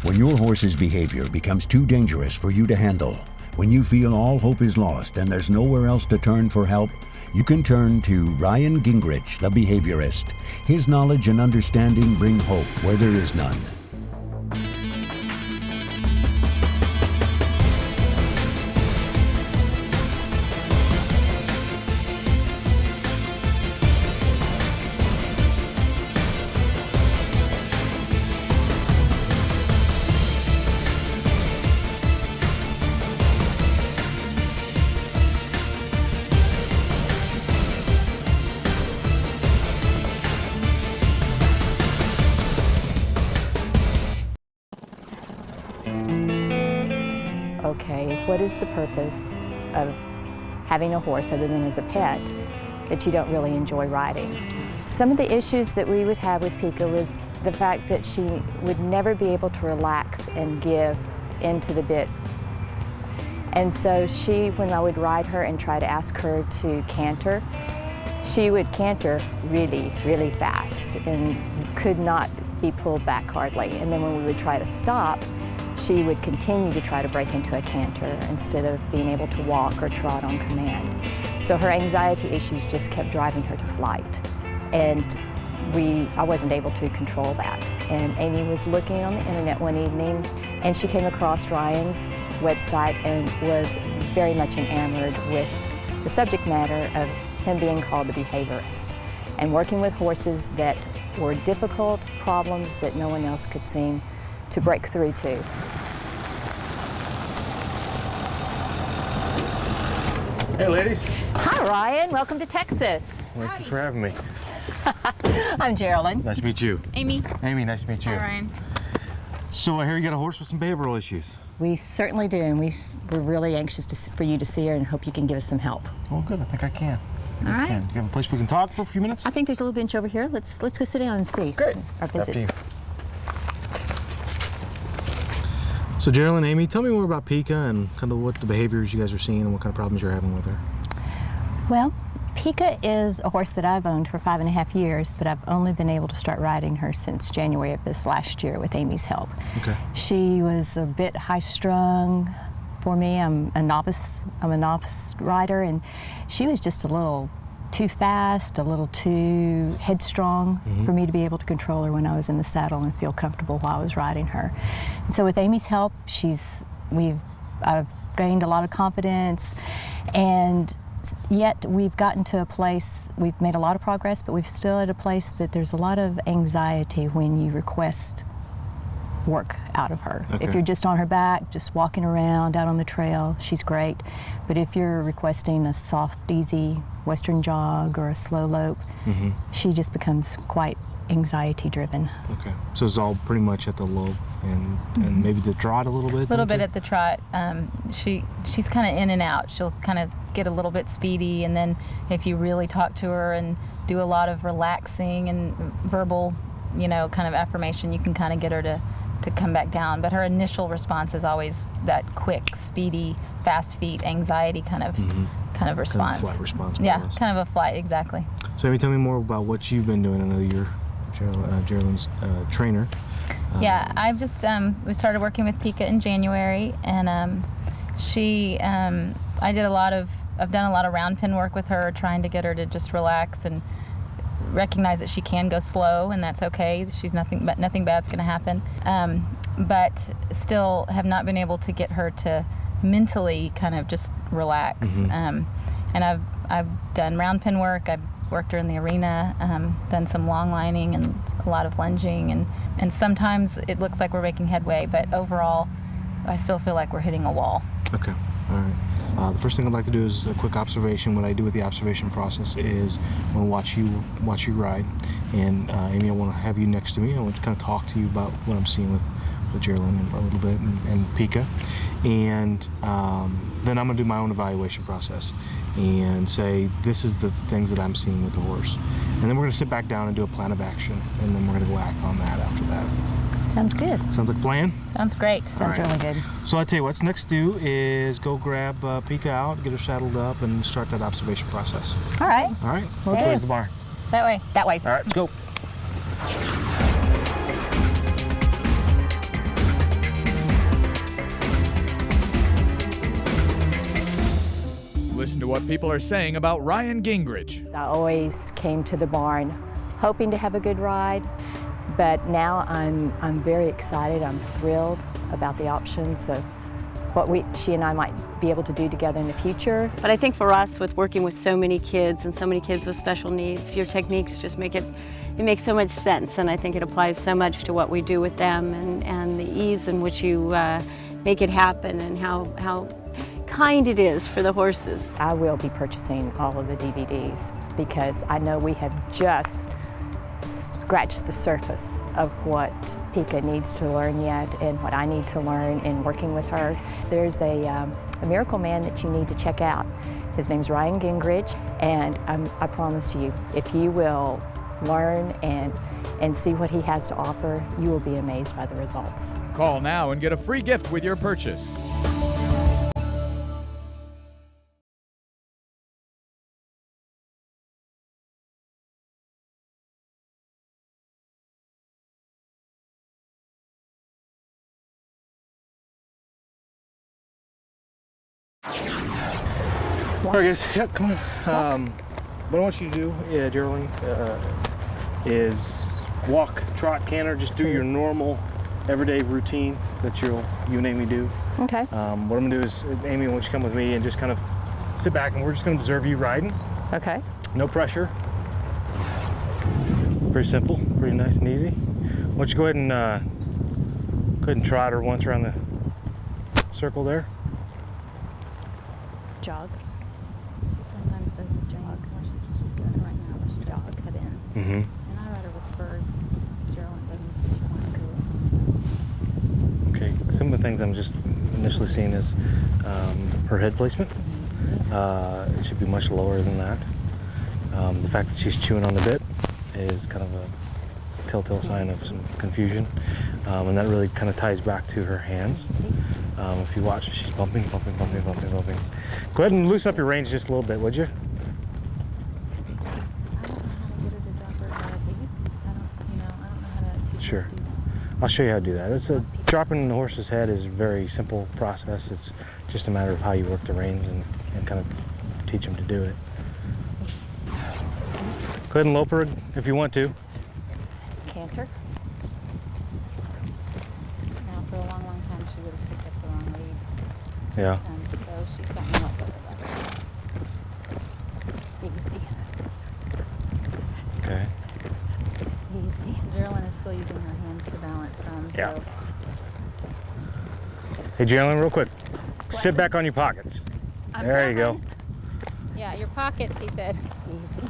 When your horse's behavior becomes too dangerous for you to handle, when you feel all hope is lost and there's nowhere else to turn for help, you can turn to Ryan Gingerich, the behaviorist. His knowledge and understanding bring hope where there is none. Okay, what is the purpose of having a horse other than as a pet that you don't really enjoy riding? Some of the issues that we would have with Pica was the fact that she would never be able to relax and give into the bit. And so when I would ride her and try to ask her to canter, she would canter really, really fast and could not be pulled back hardly. And then when we would try to stop, she would continue to try to break into a canter instead of being able to walk or trot on command. So her anxiety issues just kept driving her to flight. And I wasn't able to control that. And Amy was looking on the internet one evening and she came across Ryan's website and was very much enamored with the subject matter of him being called the behaviorist and working with horses that were difficult problems that no one else could seem to break through to. Hey ladies. Hi Ryan, welcome to Texas. Thank you for having me. I'm Geraldine. Nice to meet you. Amy. Amy, nice to meet you. Hi, Ryan. So I hear you got a horse with some behavioral issues. We certainly do, and we're really anxious for you to see her and hope you can give us some help. Well, good. I think I can. All right. Do you have a place we can talk for a few minutes? I think there's a little bench over here. Let's go sit down and see. Great. Our visit. Up to you. So Geraldine, Amy, tell me more about Pica and kind of what the behaviors you guys are seeing and what kind of problems you're having with her. Well, Pica is a horse that I've owned for 5.5 years, but I've only been able to start riding her since January of this last year with Amy's help. Okay. She was a bit high-strung for me. I'm a novice rider, and she was just a little too fast, a little too headstrong for me to be able to control her when I was in the saddle and feel comfortable while I was riding her. And so with Amy's help, I've gained a lot of confidence, and yet we've gotten to a place, we've made a lot of progress, but we're still at a place that there's a lot of anxiety when you request work out of her. Okay. If you're just on her back, just walking around out on the trail, she's great. But if you're requesting a soft, easy western jog or a slow lope, she just becomes quite anxiety driven. Okay. So it's all pretty much at the lope and maybe the trot a little bit? A little bit at the trot. She's kind of in and out. She'll kind of get a little bit speedy, and then if you really talk to her and do a lot of relaxing and verbal, kind of affirmation, you can kind of get her to come back down. But her initial response is always that quick, speedy, fast feet, anxiety kind of response. Kind of flight response. Yeah, kind of a flight, exactly. So maybe tell me more about what you've been doing. I know you're Geraldine's trainer. Yeah, I've just we started working with Pica in January, and I've done a lot of round pen work with her, trying to get her to just relax and recognize that she can go slow, and that's okay. Nothing bad's going to happen. But still have not been able to get her to mentally kind of just relax. And I've done round pen work. I've worked her in the arena, done some long lining and a lot of lunging, and sometimes it looks like we're making headway, but overall I still feel like we're hitting a wall. Okay, all right. The first thing I'd like to do is a quick observation. What I do with the observation process is I want to watch you ride, and Amy, I want to have you next to me. I want to kind of talk to you about what I'm seeing with Geraldine a little bit and Pica, and then I'm going to do my own evaluation process and say this is the things that I'm seeing with the horse, and then we're going to sit back down and do a plan of action, and then we're going to go act on that after that. Sounds good. Sounds like a plan? Sounds great. Sounds really good. So I tell you what's next do is go grab Pica out, get her saddled up, and start that observation process. All right. All right? Will do. Where's the barn? That way. That way. All right, let's go. what people are saying about Ryan Gingerich. I always came to the barn hoping to have a good ride, but now I'm very excited. I'm thrilled about the options of what she and I might be able to do together in the future. But I think for us, with working with so many kids and so many kids with special needs, your techniques just make it makes so much sense, and I think it applies so much to what we do with them, and the ease in which you make it happen, and how kind it is for the horses. I will be purchasing all of the DVDs because I know we have just scratched the surface of what Pica needs to learn yet and what I need to learn in working with her. There's a miracle man that you need to check out. His name's Ryan Gingerich, and I promise you, if you will learn and see what he has to offer, you will be amazed by the results. Call now and get a free gift with your purchase. All right, guys. Yep, come on. What I want you to do, Geraldine, is walk, trot, canter. Just do your normal, everyday routine that you and Amy do. Okay. What I'm gonna do is, Amy, I want you to come with me and just kind of sit back, and we're just gonna observe you riding. Okay. No pressure. Pretty simple, pretty nice and easy. Why don't you go ahead and trot her once around the circle there. Jog. She sometimes does the same. She's doing it right now, where she tries to cut in. Mm-hmm. And I ride her with spurs. Geraldine doesn't see she wants to. Okay, some of the things I'm just initially seeing is her head placement. It should be much lower than that. The fact that she's chewing on the bit is kind of a telltale sign of some confusion, and that really kind of ties back to her hands. If you watch, she's bumping, bumping, bumping, bumping, bumping. Go ahead and loosen up your reins just a little bit, would you? Sure. I'll show you how to do that. Dropping the horse's head is a very simple process. It's just a matter of how you work the reins and kind of teach them to do it. Go ahead and lope her if you want to. Canter. Now, for a long, long time, she would have picked up the wrong lead. Yeah. So she's gotten a lot better at that. Easy. Okay. Easy. Geraldine is still using her hands to balance some. Yeah. So Hey, Geraldine, real quick. Sit back on your pockets. I'm There you go. coming. Yeah, your pockets, he said. Easy.